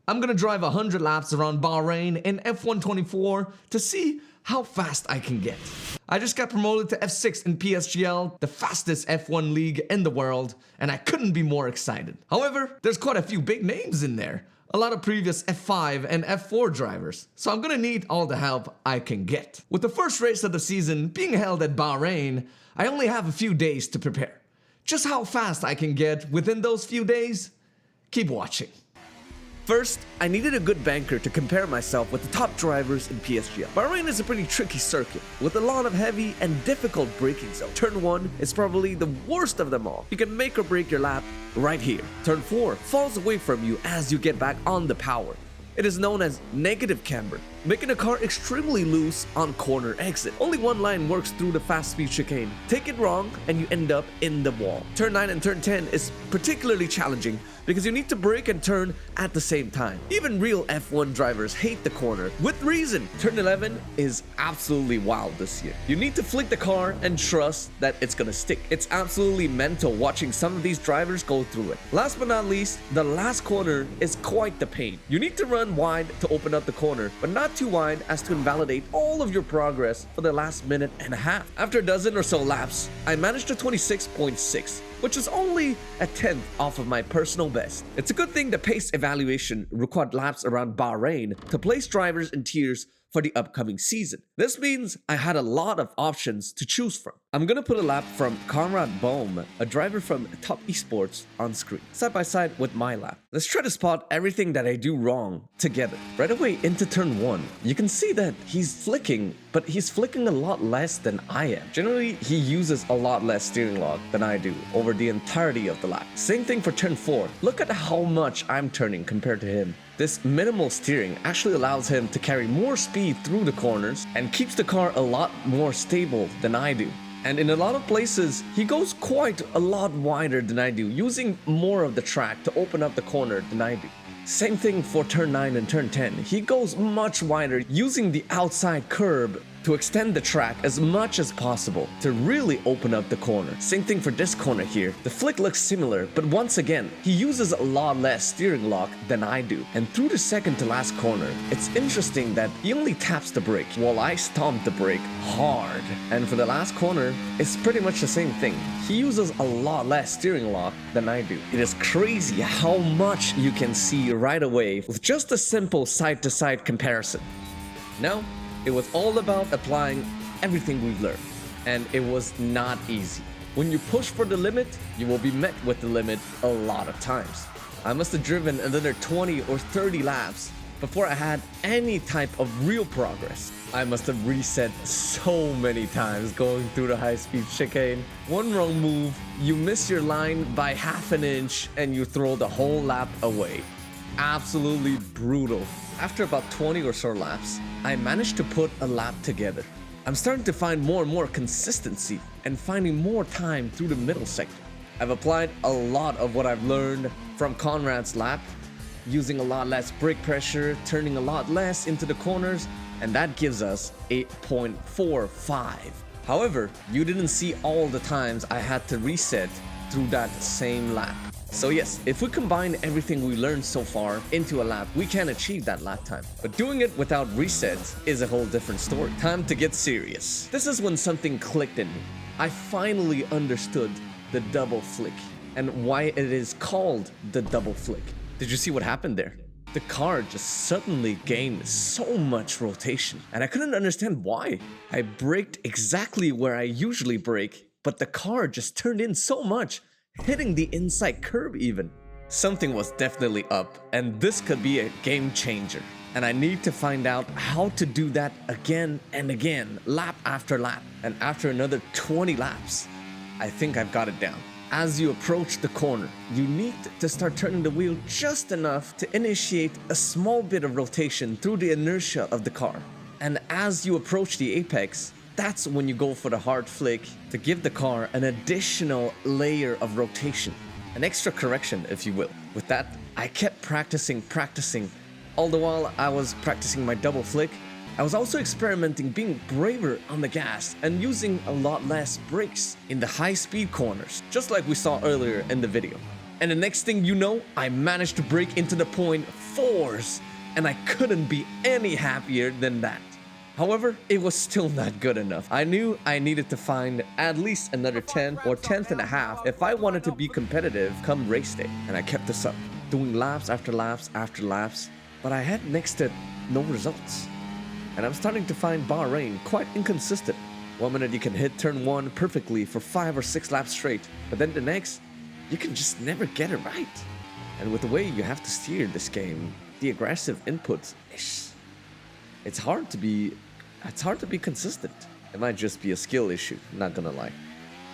I'm gonna drive 100 laps around Bahrain in F124 to see how fast I can get. I just got promoted to F6 in PSGL, the fastest F1 league in the world, and I couldn't be more excited. However, there's quite a few big names in there. A lot of previous F5 and F4 drivers, so I'm gonna need all the help I can get. With the first race of the season being held at Bahrain, I only have a few days to prepare. Just how fast I can get within those few days? Keep watching. First, I needed a good banker to compare myself with the top drivers in PSGL. Bahrain is a pretty tricky circuit, with a lot of heavy and difficult braking zones. Turn 1 is probably the worst of them all. You can make or break your lap right here. Turn 4 falls away from you as you get back on the power. It is known as negative camber, making a car extremely loose on corner exit. Only one line works through the fast speed chicane. Take it wrong and you end up in the wall. Turn 9 and turn 10 is particularly challenging because you need to brake and turn at the same time. Even real F1 drivers hate the corner, with reason. Turn 11 is absolutely wild this year. You need to flick the car and trust that it's gonna stick. It's absolutely mental watching some of these drivers go through it. Last but not least, the last corner is quite the pain. You need to run wide to open up the corner, but not too wide as to invalidate all of your progress for the last minute and a half. After a dozen or so laps, I managed a 26.6, which is only a 10th off of my personal best. It's a good thing the pace evaluation required laps around Bahrain to place drivers in tiers for the upcoming season. This means I had a lot of options to choose from. I'm gonna put a lap from Conrad Bohm, a driver from Top Esports, on screen, side by side with my lap. Let's try to spot everything that I do wrong together. Right away into turn 1, you can see that he's flicking, but he's flicking a lot less than I am. Generally, he uses a lot less steering lock than I do over the entirety of the lap. Same thing for turn 4. Look at how much I'm turning compared to him. This minimal steering actually allows him to carry more speed through the corners and keeps the car a lot more stable than I do. And in a lot of places, he goes quite a lot wider than I do, using more of the track to open up the corner than I do. Same thing for turn 9 and turn 10. He goes much wider, using the outside curb to extend the track as much as possible to really open up the corner. Same thing for this corner here. The flick looks similar, but once again, he uses a lot less steering lock than I do. And through the second to last corner, it's interesting that he only taps the brake while I stomp the brake hard. And for the last corner, it's pretty much the same thing. He uses a lot less steering lock than I do. It is crazy how much you can see right away with just a simple side-to-side comparison. Now, it was all about applying everything we've learned, and it was not easy. When you push for the limit, you will be met with the limit a lot of times. I must have driven another 20 or 30 laps before I had any type of real progress. I must have reset so many times going through the high-speed chicane. One wrong move, you miss your line by half an inch and you throw the whole lap away. Absolutely brutal. After about 20 or so laps, I managed to put a lap together. I'm starting to find more and more consistency and finding more time through the middle sector. I've applied a lot of what I've learned from Conrad's lap, using a lot less brake pressure, turning a lot less into the corners, and that gives us 8.45. However, you didn't see all the times I had to reset through that same lap. So yes, if we combine everything we learned so far into a lap, we can achieve that lap time. But doing it without resets is a whole different story. Time to get serious. This is when something clicked in me. I finally understood the double flick and why it is called the double flick. Did you see what happened there? The car just suddenly gained so much rotation, and I couldn't understand why. I braked exactly where I usually brake, but the car just turned in so much, hitting the inside curb even. Something was definitely up, and this could be a game changer. And I need to find out how to do that again and again, lap after lap. And after another 20 laps, I think I've got it down. As you approach the corner, you need to start turning the wheel just enough to initiate a small bit of rotation through the inertia of the car. And as you approach the apex, that's when you go for the hard flick to give the car an additional layer of rotation. An extra correction, if you will. With that, I kept practicing. All the while I was practicing my double flick, I was also experimenting being braver on the gas and using a lot less brakes in the high-speed corners, just like we saw earlier in the video. And the next thing you know, I managed to break into the point fours, and I couldn't be any happier than that. However, it was still not good enough. I knew I needed to find at least another 10 or 10th and a half if I wanted to be competitive come race day. And I kept this up, doing laps after laps after laps, but I had next to no results. And I'm starting to find Bahrain quite inconsistent. One minute you can hit turn 1 perfectly for 5 or 6 laps straight, but then the next, you can just never get it right. And with the way you have to steer this game, the aggressive input, it's hard to be consistent. It might just be a skill issue, not gonna lie.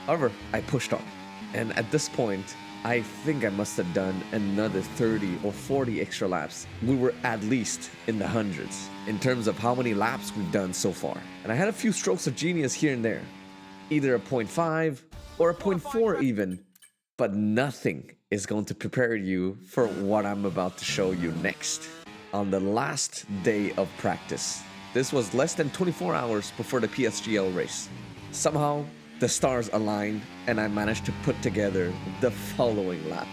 However, I pushed on, and at this point, I think I must have done another 30 or 40 extra laps. We were at least in the hundreds in terms of how many laps we've done so far. And I had a few strokes of genius here and there, either a 0.5 or a 0.4 even, but nothing is going to prepare you for what I'm about to show you next. On the last day of practice, this was less than 24 hours before the PSGL race. Somehow, the stars aligned and I managed to put together the following lap.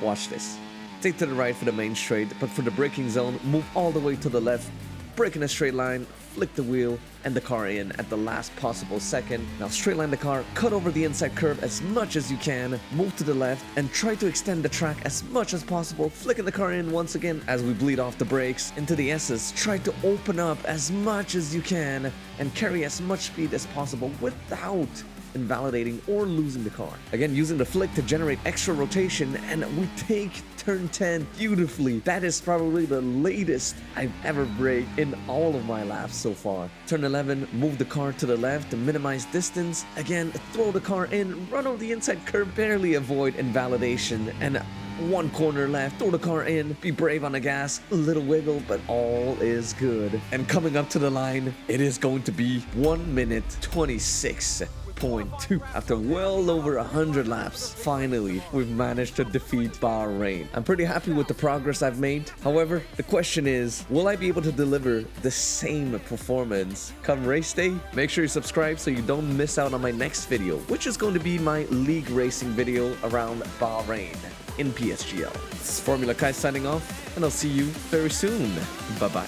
Watch this. Take to the right for the main straight, but for the braking zone, move all the way to the left, brake in a straight line, flick the wheel and the car in at the last possible second. Now straight line the car, cut over the inside curve as much as you can, move to the left and try to extend the track as much as possible, flicking the car in once again as we bleed off the brakes. Into the S's, try to open up as much as you can and carry as much speed as possible without invalidating or losing the car. Again, using the flick to generate extra rotation, and we take turn 10 beautifully. That is probably the latest I've ever braked in all of my laps so far. Turn 11, move the car to the left to minimize distance. Again, throw the car in, run over the inside curve, barely avoid invalidation, and one corner left, throw the car in, be brave on the gas, a little wiggle, but all is good. And coming up to the line, it is going to be 1 minute 26.2. After well over 100 laps, finally, we've managed to defeat Bahrain. I'm pretty happy with the progress I've made. However, the question is, will I be able to deliver the same performance come race day? Make sure you subscribe so you don't miss out on my next video, which is going to be my league racing video around Bahrain in PSGL. This is Formula Kai signing off, and I'll see you very soon. Bye-bye.